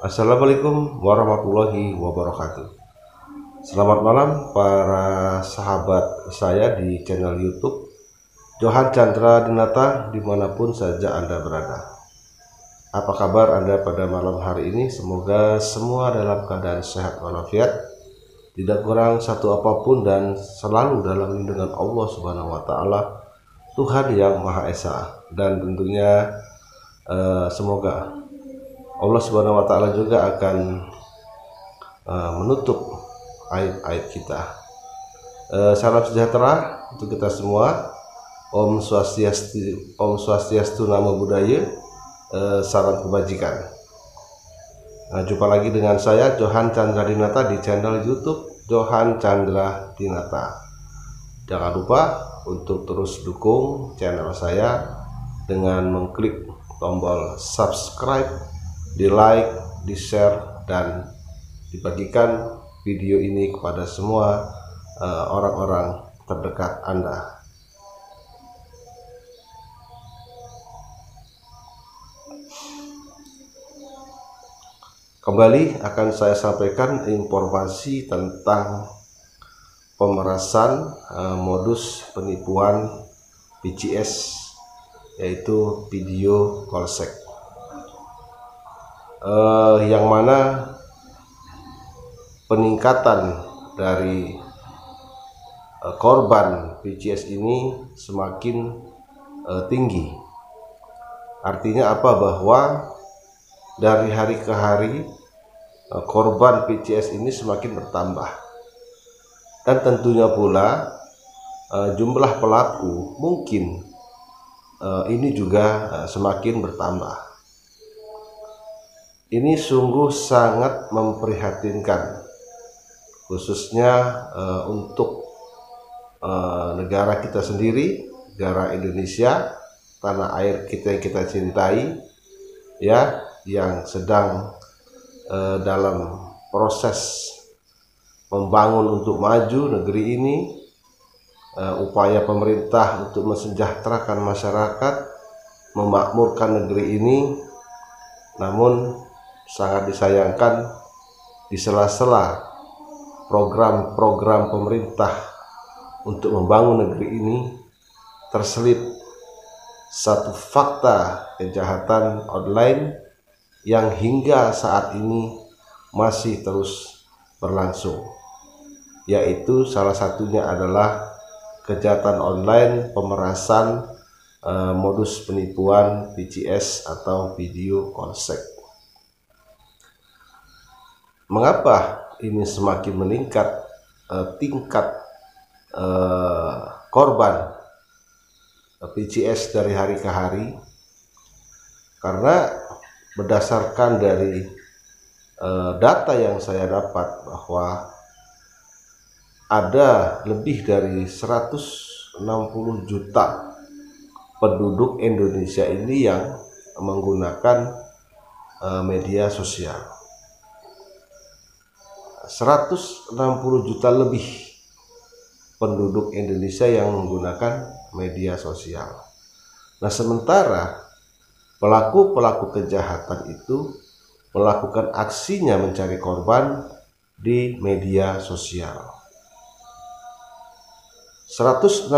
Assalamualaikum warahmatullahi wabarakatuh. Selamat malam para sahabat saya di channel YouTube Johan Chandra Dinata dimanapun saja Anda berada. Apa kabar Anda pada malam hari ini? Semoga semua dalam keadaan sehat walafiat, tidak kurang satu apapun dan selalu dalam lindungan Allah Subhanahu wa taala, Tuhan yang Maha Esa. Dan tentunya semoga Allah Subhanahu wa taala juga akan menutup aib-aib kita. Salam sejahtera untuk kita semua. Om Swastiastu, Namo Buddhaya. Salam kebajikan. Jumpa lagi dengan saya Johan Chandra Dinata di channel YouTube Johan Chandra Dinata. Jangan lupa untuk terus dukung channel saya dengan mengklik tombol subscribe, di like, di share, dan dibagikan video ini kepada semua orang-orang terdekat Anda. Kembali akan saya sampaikan informasi tentang pemerasan modus penipuan VCS, yaitu video polsek, yang mana peningkatan dari korban VCS ini semakin tinggi. Artinya apa? Bahwa dari hari ke hari korban VCS ini semakin bertambah, dan tentunya pula jumlah pelaku mungkin ini juga semakin bertambah. Ini sungguh sangat memprihatinkan, khususnya untuk negara kita sendiri, negara Indonesia, tanah air kita yang kita cintai, ya, yang sedang dalam proses membangun untuk maju negeri ini. Upaya pemerintah untuk mensejahterakan masyarakat, memakmurkan negeri ini, namun sangat disayangkan di sela-sela program-program pemerintah untuk membangun negeri ini terselip satu fakta kejahatan online yang hingga saat ini masih terus berlangsung, yaitu salah satunya adalah kejahatan online pemerasan modus penipuan VCS atau video polsek. Mengapa ini semakin meningkat tingkat korban VCS dari hari ke hari? Karena berdasarkan dari data yang saya dapat, bahwa ada lebih dari 160 juta penduduk Indonesia ini yang menggunakan media sosial. 160 juta lebih penduduk Indonesia yang menggunakan media sosial. Nah, sementara pelaku-pelaku kejahatan itu melakukan aksinya mencari korban di media sosial. 160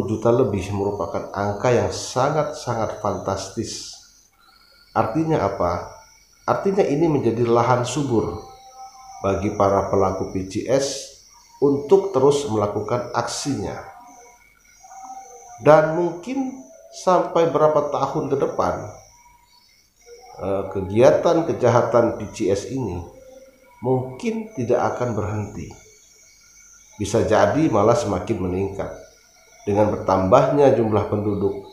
juta lebih merupakan angka yang sangat-sangat fantastis. Artinya apa? Artinya ini menjadi lahan subur bagi para pelaku VCS untuk terus melakukan aksinya. Dan mungkin sampai berapa tahun ke depan kegiatan kejahatan VCS ini mungkin tidak akan berhenti. Bisa jadi malah semakin meningkat dengan bertambahnya jumlah penduduk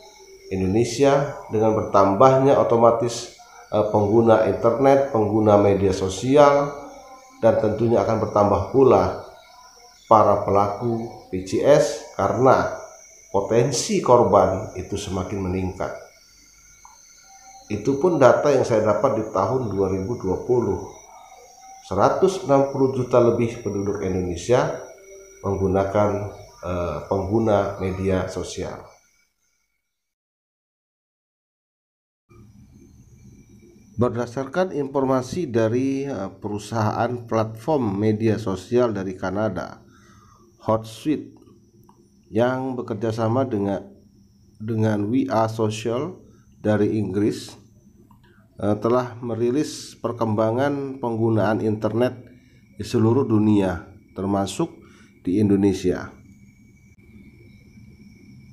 Indonesia, dengan bertambahnya otomatis pengguna internet, pengguna media sosial, dan tentunya akan bertambah pula para pelaku VCS karena potensi korban itu semakin meningkat. Itu pun data yang saya dapat di tahun 2020. 160 juta lebih penduduk Indonesia menggunakan pengguna media sosial. Berdasarkan informasi dari perusahaan platform media sosial dari Kanada, Hootsuite, yang bekerja sama dengan We Are Social dari Inggris, telah merilis perkembangan penggunaan internet di seluruh dunia, termasuk di Indonesia.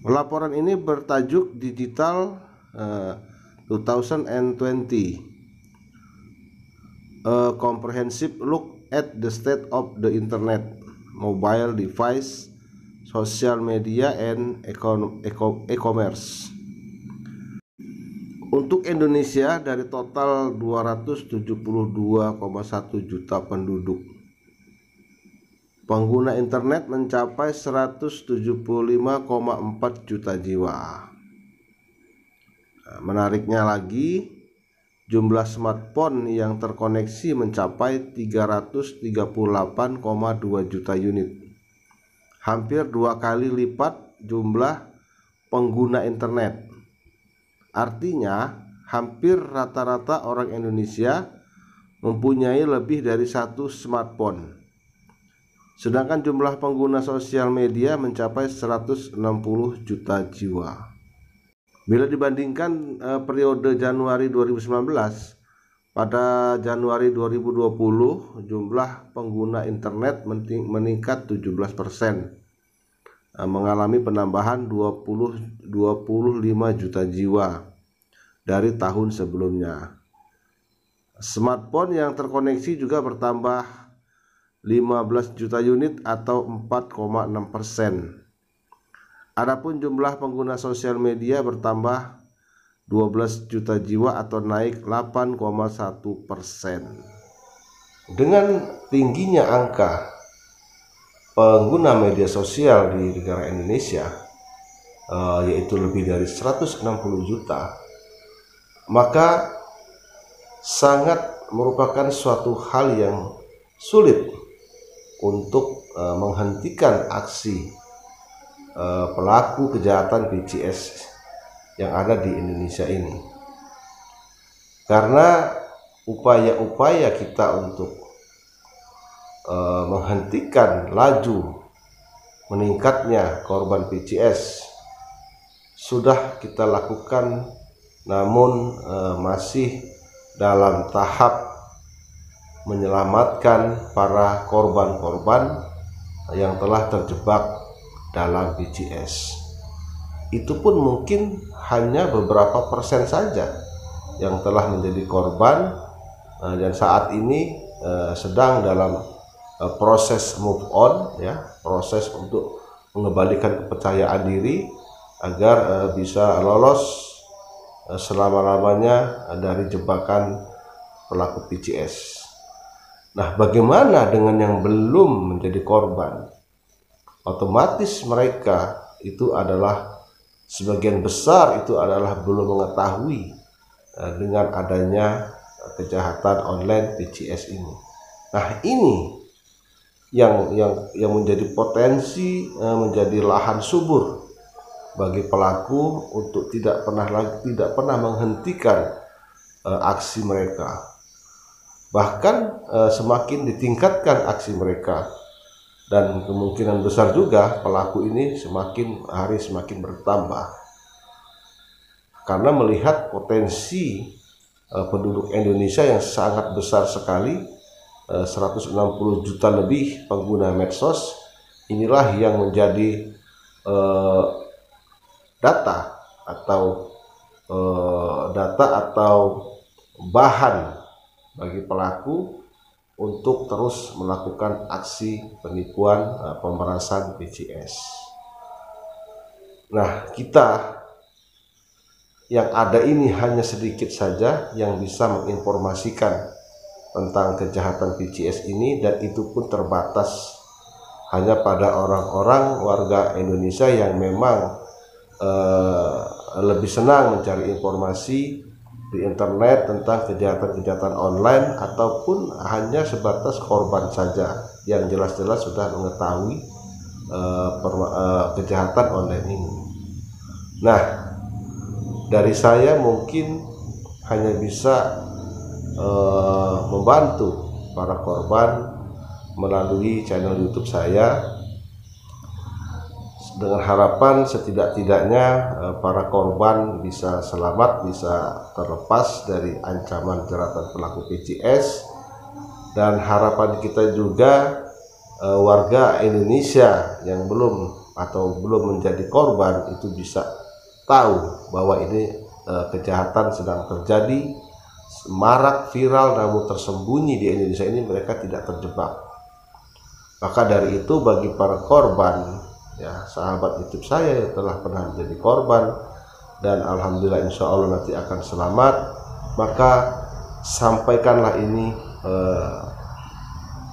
Laporan ini bertajuk Digital 2020, A Comprehensive Look at the State of the Internet, Mobile Device, Social Media, and E-commerce. Untuk Indonesia, dari total 272,1 juta penduduk, pengguna internet mencapai 175,4 juta jiwa. Menariknya lagi, jumlah smartphone yang terkoneksi mencapai 338,2 juta unit, hampir 2 kali lipat jumlah pengguna internet. Artinya, hampir rata-rata orang Indonesia mempunyai lebih dari satu smartphone. Sedangkan jumlah pengguna sosial media mencapai 160 juta jiwa. Bila dibandingkan periode Januari 2019, pada Januari 2020 jumlah pengguna internet meningkat 17%, mengalami penambahan 25 juta jiwa dari tahun sebelumnya. Smartphone yang terkoneksi juga bertambah 15 juta unit atau 4,6%. Adapun jumlah pengguna sosial media bertambah 12 juta jiwa atau naik 8,1%. Dengan tingginya angka pengguna media sosial di negara Indonesia, yaitu lebih dari 160 juta, maka sangat merupakan suatu hal yang sulit untuk menghentikan aksi pelaku kejahatan PCS yang ada di Indonesia ini, karena upaya-upaya kita untuk menghentikan laju meningkatnya korban PCS sudah kita lakukan, namun masih dalam tahap menyelamatkan para korban-korban yang telah terjebak dalam PCS. Itu pun mungkin hanya beberapa persen saja yang telah menjadi korban, dan saat ini sedang dalam proses move on, ya, proses untuk mengembalikan kepercayaan diri agar bisa lolos selama-lamanya dari jebakan pelaku PCS. Nah, bagaimana dengan yang belum menjadi korban? Otomatis mereka itu adalah sebagian besar itu adalah belum mengetahui dengan adanya kejahatan online PCS ini. Nah, ini yang menjadi potensi, menjadi lahan subur bagi pelaku untuk tidak pernah menghentikan aksi mereka. Bahkan semakin ditingkatkan aksi mereka, dan kemungkinan besar juga pelaku ini semakin hari semakin bertambah, karena melihat potensi penduduk Indonesia yang sangat besar sekali, 160 juta lebih pengguna medsos. Inilah yang menjadi data atau bahan bagi pelaku untuk terus melakukan aksi penipuan pemerasan PCS. Nah, kita yang ada ini hanya sedikit saja yang bisa menginformasikan tentang kejahatan PCS ini, dan itu pun terbatas hanya pada orang-orang warga Indonesia yang memang lebih senang mencari informasi di internet tentang kejahatan-kejahatan online, ataupun hanya sebatas korban saja yang jelas-jelas sudah mengetahui kejahatan online ini. Nah, dari saya mungkin hanya bisa membantu para korban melalui channel YouTube saya, dengan harapan setidak-tidaknya para korban bisa selamat, bisa terlepas dari ancaman jeratan pelaku PCS. Dan harapan kita juga warga Indonesia yang belum menjadi korban itu bisa tahu bahwa ini kejahatan sedang terjadi, marak, viral, namun tersembunyi di Indonesia ini, mereka tidak terjebak. Maka dari itu bagi para korban, ya sahabat YouTube saya yang telah pernah menjadi korban dan alhamdulillah insya Allah nanti akan selamat, maka sampaikanlah ini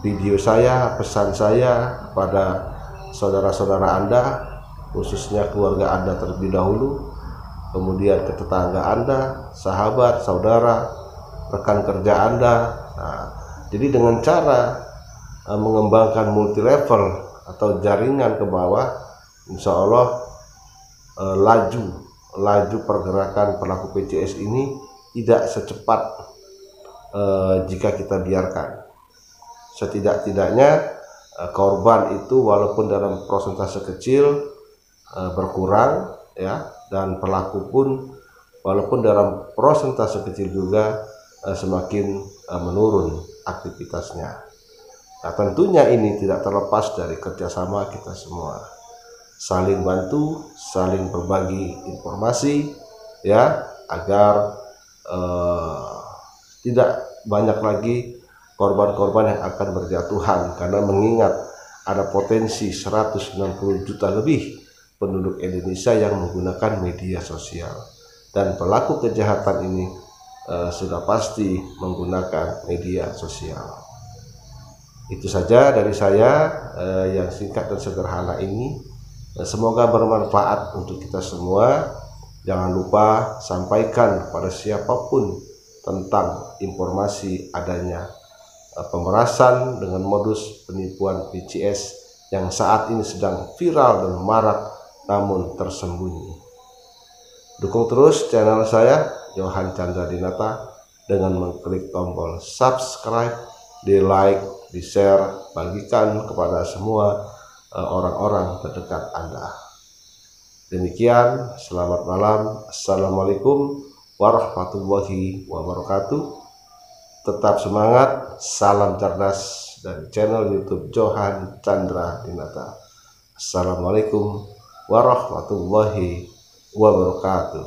video saya, pesan saya kepada saudara-saudara Anda, khususnya keluarga Anda terlebih dahulu, kemudian ke tetangga Anda, sahabat, saudara, rekan kerja Anda. Nah, jadi dengan cara mengembangkan multi level atau jaringan ke bawah, insya Allah laju pergerakan pelaku PCS ini tidak secepat jika kita biarkan. Setidak-tidaknya korban itu walaupun dalam persentase kecil berkurang, ya, dan pelaku pun walaupun dalam persentase kecil juga semakin menurun aktivitasnya. Nah, tentunya ini tidak terlepas dari kerjasama kita semua, saling bantu, saling berbagi informasi, ya, agar tidak banyak lagi korban-korban yang akan berjatuhan, karena mengingat ada potensi 190 juta lebih penduduk Indonesia yang menggunakan media sosial, dan pelaku kejahatan ini sudah pasti menggunakan media sosial. Itu saja dari saya yang singkat dan sederhana ini. Semoga bermanfaat untuk kita semua. Jangan lupa sampaikan kepada siapapun tentang informasi adanya pemerasan dengan modus penipuan PCS yang saat ini sedang viral dan marak namun tersembunyi. Dukung terus channel saya, Johan Chandra Dinata, dengan mengklik tombol subscribe, di like, di share, bagikan kepada semua orang-orang terdekat Anda. Demikian, selamat malam. Assalamualaikum warahmatullahi wabarakatuh. Tetap semangat, salam cerdas dari channel YouTube Johan Chandra Dinata. Assalamualaikum warahmatullahi wabarakatuh.